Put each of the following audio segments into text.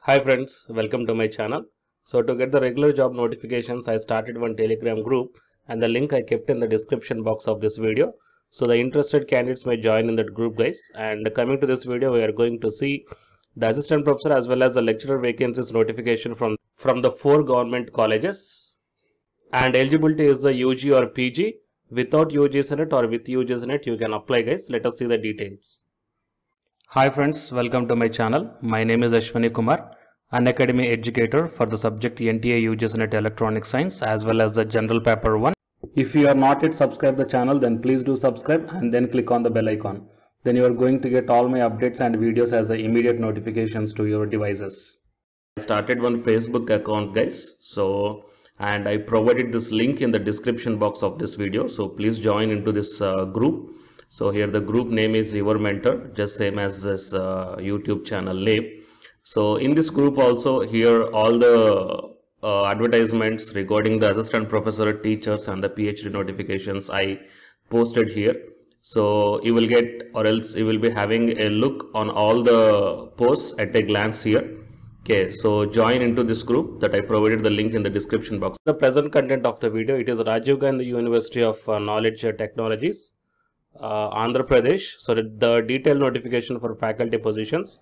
Hi friends, welcome to my channel. So to get the regular job notifications, I started one Telegram group and the link I kept in the description box of this video. So the interested candidates may join in that group, guys. And coming to this video, we are going to see the assistant professor as well as the lecturer vacancies notification from the 4 government colleges. And eligibility is the UG or PG. Without UGCNET or with UGCNET, you can apply, guys. Let us see the details. Hi friends, welcome to my channel. My name is Ashwani Kumar, an academy educator for the subject NTA UGCNET Electronic Science as well as the General Paper 1. If you are not yet subscribed the channel, then please do subscribe and then click on the bell icon. Then you are going to get all my updates and videos as the immediate notifications to your devices. I started one Facebook account, guys. And I provided this link in the description box of this video. So please join into this group. So here the group name is Your Mentor, just same as this YouTube channel name. So in this group also, here all the advertisements regarding the assistant professor, teachers and the PhD notifications I posted here. So you will get, or else you will be having a look on all the posts at a glance here. Okay, so join into this group that I provided the link in the description box. The present content of the video, it is Rajiv Gandhi University of Knowledge Technologies, Andhra Pradesh. So the detailed notification for faculty positions,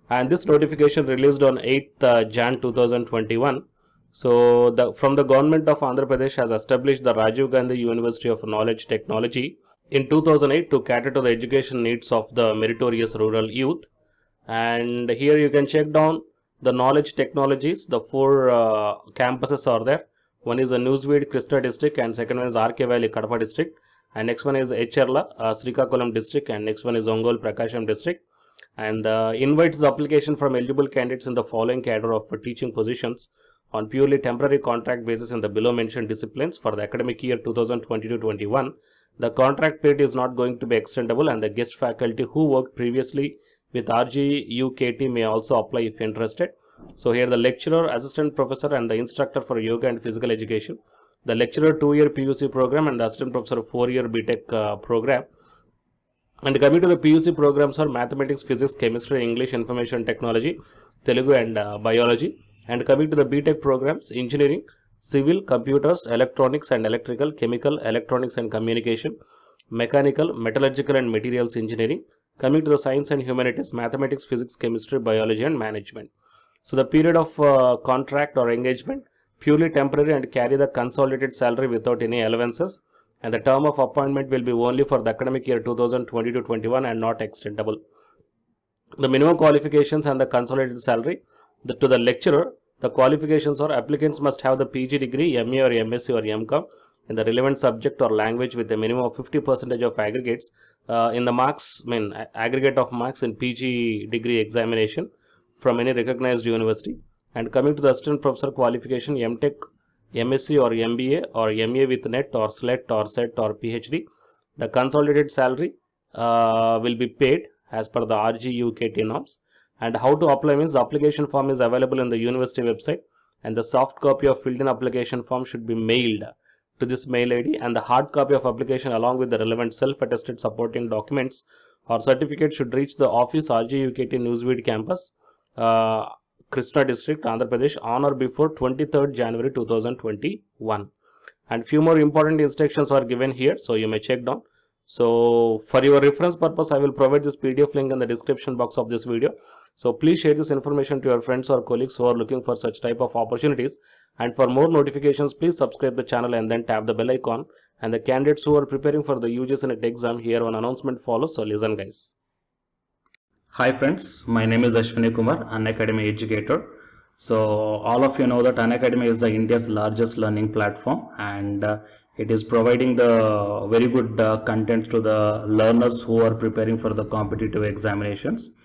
and this notification released on 8th Jan 2021. So from the government of Andhra Pradesh has established the Rajiv Gandhi University of Knowledge Technology in 2008 to cater to the education needs of the meritorious rural youth. And here you can check down the knowledge technologies. The 4 campuses are there. One is the Newsweed Krishna district, and second one is RK Valley Kadapa district, and next one is Eccherla Srikakulam district, and next one is Ongole Prakasham district. And invites the application from eligible candidates in the following cadre of teaching positions on purely temporary contract basis in the below mentioned disciplines for the academic year 2022-21. The contract period is not going to be extendable, and the guest faculty who worked previously with RGUKT may also apply if interested. So here the lecturer, assistant professor and the instructor for yoga and physical education, the lecturer 2-year PUC program, and the assistant professor 4-year BTech program. And coming to the PUC programs are mathematics, physics, chemistry, English, information technology, Telugu and biology. And coming to the BTech programs, engineering, civil, computers, electronics and electrical, chemical, electronics and communication, mechanical, metallurgical and materials engineering. Coming to the science and humanities, mathematics, physics, chemistry, biology and management. So the period of contract or engagement, purely temporary and carry the consolidated salary without any allowances. And the term of appointment will be only for the academic year 2020-21 and not extendable. The minimum qualifications and the consolidated salary. To the lecturer, the qualifications are applicants must have the PG degree, MA or MSc or MCom in the relevant subject or language with a minimum of 50% of aggregates in the marks, aggregate of marks in PG degree examination from any recognized university. And coming to the assistant professor qualification, MTech, MSc or MBA or MA with NET or SLET or SET or PhD. The consolidated salary will be paid as per the RGUKT norms. And how to apply means the application form is available in the university website, and the soft copy of filled in application form should be mailed to this mail ID, and the hard copy of application along with the relevant self-attested supporting documents or certificate should reach the office RGUKT Newsweed campus, Krishna district, Andhra Pradesh on or before 23rd January 2021. And few more important instructions are given here, so you may check down. So for your reference purpose, I will provide this PDF link in the description box of this video. So please share this information to your friends or colleagues who are looking for such type of opportunities. And for more notifications, please subscribe the channel and then tap the bell icon. And the candidates who are preparing for the UGCNET exam, here one announcement follows. So listen, guys. Hi friends, my name is Ashwani Kumar, an academy educator. So all of you know that Unacademy is India's largest learning platform, and it is providing the very good content to the learners who are preparing for the competitive examinations.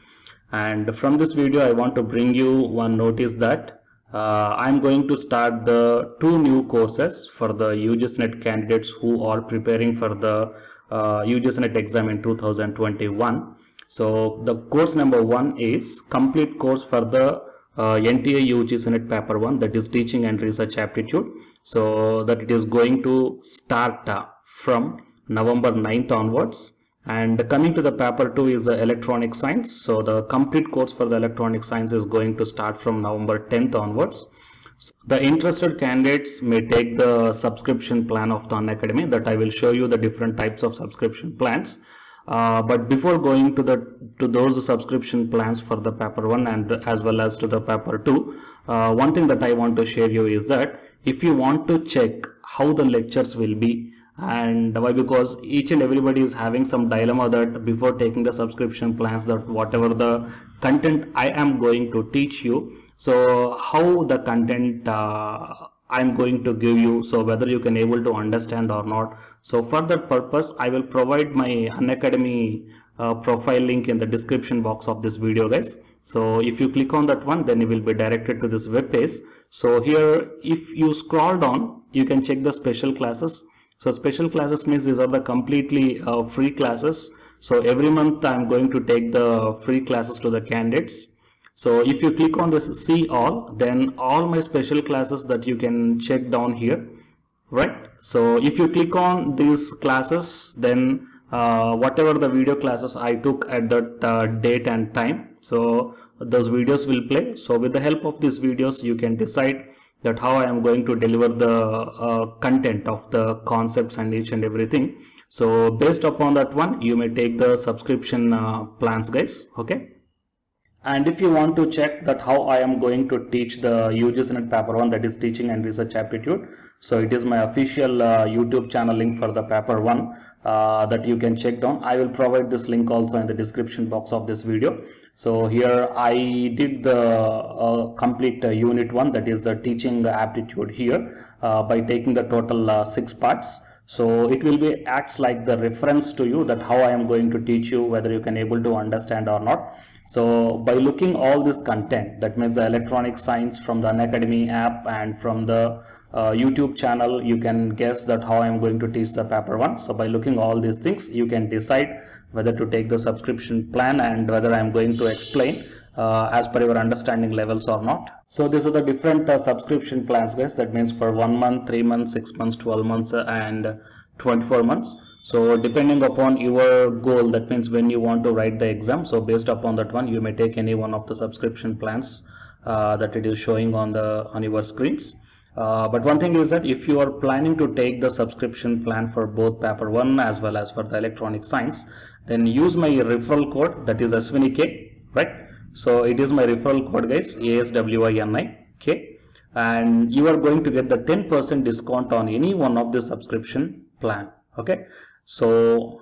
And from this video, I want to bring you one notice that I'm going to start the 2 new courses for the UGCNET candidates who are preparing for the UGCNET exam in 2021. So the course number 1 is complete course for the NTA UGCNET paper 1, that is teaching and research aptitude. So that it is going to start from November 9th onwards, And coming to the paper 2 is the electronic science. So the complete course for the electronic science is going to start from November 10th onwards. So the interested candidates may take the subscription plan of the Unacademy, that I will show you the different types of subscription plans. But before going to those subscription plans for the paper 1 and as well as to the paper 2, one thing that I want to share you is that if you want to check how the lectures will be, and why, because each and everybody is having some dilemma that before taking the subscription plans, that whatever the content I am going to teach you, so how the content I'm going to give you, so whether you can able to understand or not. So for that purpose, I will provide my Unacademy profile link in the description box of this video, guys. So if you click on that one, then you will be directed to this web page. So here, if you scroll down, you can check the special classes. So special classes means these are the completely free classes. So every month I'm going to take the free classes to the candidates. So if you click on this see all, then all my special classes that you can check down here, right? So if you click on these classes, then whatever the video classes I took at that date and time, so those videos will play. So with the help of these videos, you can decide that how I am going to deliver the content of the concepts and each and everything. So based upon that one, you may take the subscription plans, guys. Okay. And if you want to check that how I am going to teach the UGC NET paper 1, that is teaching and research aptitude, so it is my official YouTube channel link for the paper 1 that you can check down. I will provide this link also in the description box of this video. So here I did the complete unit 1, that is the teaching aptitude here by taking the total 6 parts. So it will be acts like the reference to you that how I am going to teach you, whether you can able to understand or not. So by looking all this content, that means the electronic science from the Unacademy app and from the YouTube channel, you can guess that how I am going to teach the paper 1. So by looking all these things, you can decide whether to take the subscription plan and whether I am going to explain as per your understanding levels or not. So these are the different subscription plans, guys. That means for 1 month, 3 months, 6 months, 12 months and 24 months. So depending upon your goal, that means when you want to write the exam, so based upon that one, you may take any one of the subscription plans that it is showing on your screens. But one thing is that if you are planning to take the subscription plan for both paper 1 as well as for the electronic science, then use my referral code, that is SWINIK, right? So it is my referral code, guys, ASWINIK, and you are going to get the 10% discount on any one of the subscription plan. Okay. So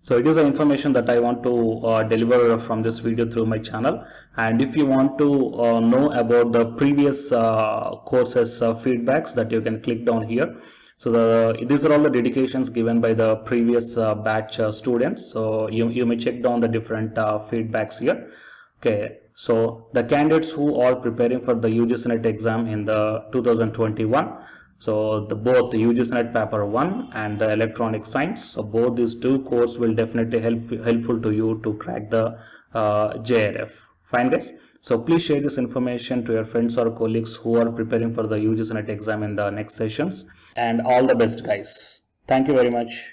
it is the information that I want to deliver from this video through my channel. And if you want to know about the previous courses feedbacks, that you can click down here. So these are all the dedications given by the previous batch students. So you may check down the different feedbacks here. Okay. So the candidates who are preparing for the UGC NET exam in the 2021. So both the UGC NET paper 1 and the electronic science. So both these two courses will definitely helpful to you to crack the JRF. Fine, guys. So please share this information to your friends or colleagues who are preparing for the UGC NET exam in the next sessions. And all the best, guys. Thank you very much.